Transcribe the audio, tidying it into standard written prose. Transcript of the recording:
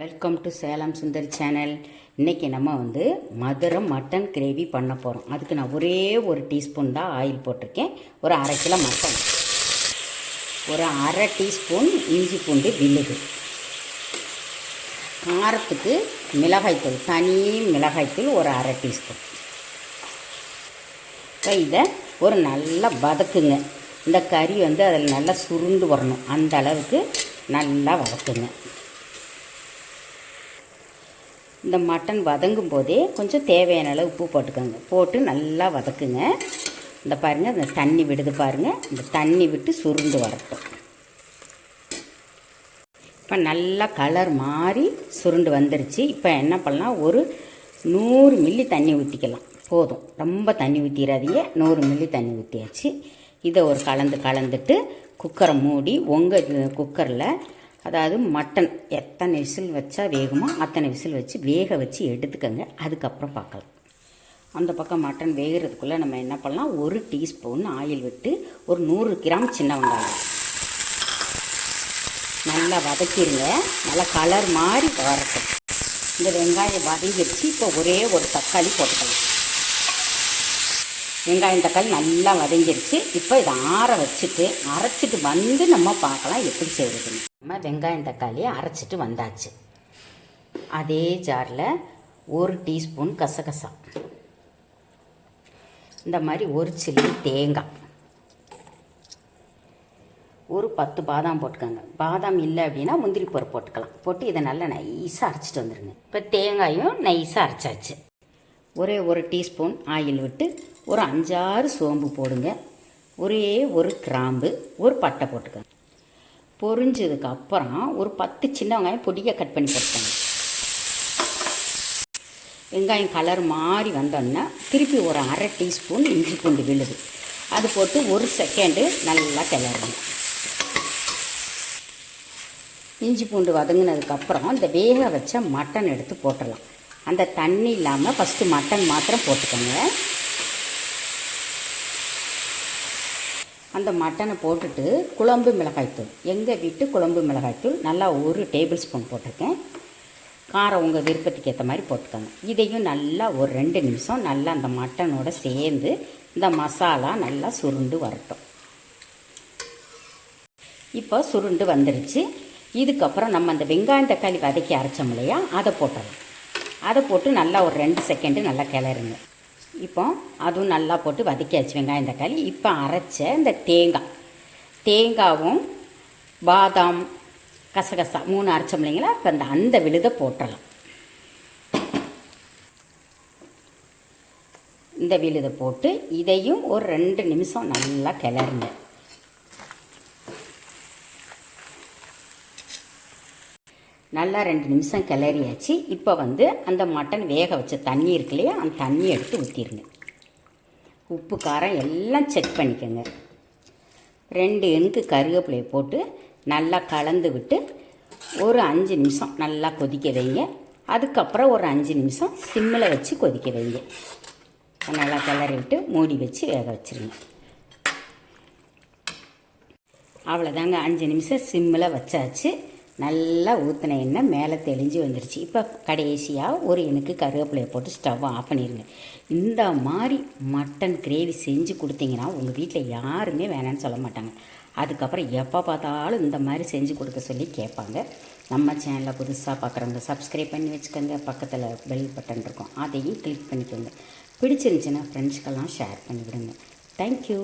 Welcome to Salem Sundar channel. இன்றைக்கி நம்ம Madurai mutton gravy பண்ண போகிறோம். அதுக்கு நான் ஒரே ஒரு டீஸ்பூன் தான் ஆயில் போட்டிருக்கேன். ஒரு அரை கிலோ மட்டன், ஒரு அரை டீஸ்பூன் இஞ்சி பூண்டு விழுது, காரத்துக்கு மிளகாய்த்தூள், தனி மிளகாய்த்தூள் ஒரு அரை டீஸ்பூன். இப்போ இதை ஒரு நல்லா வதக்குங்க. இந்த கறி அதில் நல்லா சுருண்டு வரணும், அந்த அளவுக்கு நல்லா வதக்குங்க. இந்த மட்டன் வதங்கும் போதே கொஞ்சம் தேவையான அளவு உப்பு போட்டுக்கோங்க. போட்டு நல்லா வதக்குங்க. இந்த பாருங்கள், இந்த தண்ணி விடுது பாருங்கள். இந்த தண்ணி விட்டு சுருண்டு வரட்டும். இப்போ நல்லா கலர் மாறி சுருண்டு வந்துருச்சு. இப்போ என்ன பண்ணலாம், ஒரு 100 மில்லி தண்ணி ஊற்றிக்கலாம். போதும், ரொம்ப தண்ணி ஊற்றிடாதீங்க. 100 மில்லி தண்ணி ஊற்றியாச்சு. இதை ஒரு கலந்துட்டு குக்கரை மூடி, உங்கள் குக்கரில் அதாவது மட்டன் எத்தனை விசில் வச்சா வேகுமோ அத்தனை விசில் வச்சு வேக வச்சு எடுத்துக்கோங்க. அதுக்கப்புறம் பார்க்கலாம். அந்த பக்கம் மட்டன் வேகிறதுக்குள்ளே நம்ம என்ன பண்ணலாம், ஒரு டீஸ்பூன் ஆயில் விட்டு ஒரு 100 கிராம் சின்ன வெங்காயம் நல்லா வதக்கிடுங்க. நல்லா கலர் மாதிரி வரட்டும். இந்த வெங்காயம் வதங்கிடுச்சு. இப்போ ஒரே ஒரு தக்காளி போட்டுக்கலாம். வெங்காயம் தக்காளி நல்லா வதங்கிடுச்சு. இப்போ இதை ஆற வச்சுட்டு அரைச்சிட்டு நம்ம பார்க்கலாம் எப்படி செய்கிறதுன்னு. நம்ம வெங்காயம் தக்காளியை அரைச்சிட்டு வந்தாச்சு. அதே ஜாரில் ஒரு டீஸ்பூன் கசகசா, இந்த மாதிரி ஒரு சில்லி தேங்காய், ஒரு 10 பாதாம் போட்டுக்கோங்க. பாதாம் இல்லை அப்படின்னா முந்திரி பருப்பு போட்டுக்கலாம். போட்டு இதை நல்லா நைஸாக அரைச்சிட்டு வந்துடுங்க. இப்போ தேங்காயும் நைஸாக அரைச்சாச்சு. ஒரே ஒரு டீஸ்பூன் ஆயில் விட்டு ஒரு 5-6 சோம்பு போடுங்க. ஒரே ஒரு கிராம்பு, ஒரு பட்டை போட்டுக்கோங்க. பொரிஞ்சதுக்கப்புறம் ஒரு 10 சின்ன வெங்காயம் பொடியாக கட் பண்ணி போட்டுக்கோங்க. வெங்காயம் கலர் மாறி வந்தோன்னா திருப்பி ஒரு அரை டீஸ்பூன் இஞ்சி பூண்டு விழுது, அது போட்டு ஒரு செகண்டு நல்லா கிளறுங்க. இஞ்சி பூண்டு வதங்கினதுக்கப்புறம் இந்த வேக வச்ச மட்டன் எடுத்து போட்டுடலாம். அந்த தண்ணி இல்லாமல் ஃபஸ்ட்டு மட்டன் மாத்திரம் போட்டுக்கோங்க. அந்த மட்டனை போட்டுட்டு குழம்பு மிளகாய்த்தூள், எங்கள் வீட்டு குழம்பு மிளகாய்த்தூள் நல்லா ஒரு டேபிள் ஸ்பூன் போட்டிருக்கேன். காரம் உங்கள் விருப்பத்துக்கு ஏற்ற மாதிரி போட்டுக்கோங்க. இதையும் நல்லா ஒரு 2 நிமிஷம் நல்லா அந்த மட்டனோட சேர்ந்து இந்த மசாலா நல்லா சுருண்டு வரட்டும். இப்போ சுருண்டு வந்துடுச்சு. இதுக்கப்புறம் நம்ம அந்த வெங்காயம் தக்காளி வதக்கி அரைச்சோம் இல்லையா, அதை போட்டுடலாம். அதை போட்டு நல்லா ஒரு 2 செகண்டு நல்லா கிளறுங்க. இப்போ அதுவும் நல்லா போட்டு வதக்கியாச்சு வெங்காயம் தக்காளி. இப்போ அரைச்ச இந்த தேங்காவும் பாதாம் கசகசா 3 அரைச்சோம் இல்லைங்களா, இப்போ அந்த விழுதை போட்டுடலாம். இந்த விழுதை போட்டு இதையும் ஒரு 2 நிமிஷம் நல்லா கிளறுங்க. நல்லா 2 நிமிஷம் கிளறியாச்சு. இப்போ அந்த மட்டன் வேக வச்ச தண்ணி இருக்கு இல்லையா, அந்த தண்ணியை எடுத்து ஊற்றிடுங்க. உப்பு காரம் எல்லாம் செக் பண்ணிக்கோங்க. 2 எண்ணுக்கு கருவேப்பிலையை போட்டு நல்லா கலந்து விட்டு ஒரு 5 நிமிஷம் நல்லா கொதிக்க வைங்க. அதுக்கப்புறம் ஒரு 5 நிமிஷம் சிம்மில் வச்சு கொதிக்க வைங்க. நல்லா கிளறி விட்டு மூடி வச்சு வேக வச்சுருங்க. அவ்வளோதாங்க, 5 நிமிஷம் சிம்மில் வச்சாச்சு. நல்லா ஊற்றின எண்ணெய் மேலே தெளிஞ்சு வந்துடுச்சு. இப்போ கடைசியாக ஒரு எண்ணுக்கு கருவேப்பிலையை போட்டு ஸ்டவ் ஆஃப் பண்ணிடுங்க. இந்த மாதிரி மட்டன் கிரேவி செஞ்சு கொடுத்தீங்கன்னா உங்கள் வீட்டில் யாருமே வேணான்னு சொல்ல மாட்டாங்க. அதுக்கப்புறம் எப்போ பார்த்தாலும் இந்த மாதிரி செஞ்சு கொடுக்க சொல்லி கேட்பாங்க. நம்ம சேனலில் புதுசாக பார்க்குறவங்க சப்ஸ்கிரைப் பண்ணி வச்சுக்கோங்க. பக்கத்தில் பெல் பட்டன் இருக்கும், அதையும் கிளிக் பண்ணிக்கோங்க. பிடிச்சிருந்துச்சுன்னா ஃப்ரெண்ட்ஸ்க்கெல்லாம் ஷேர் பண்ணிவிடுங்க. தேங்க்யூ.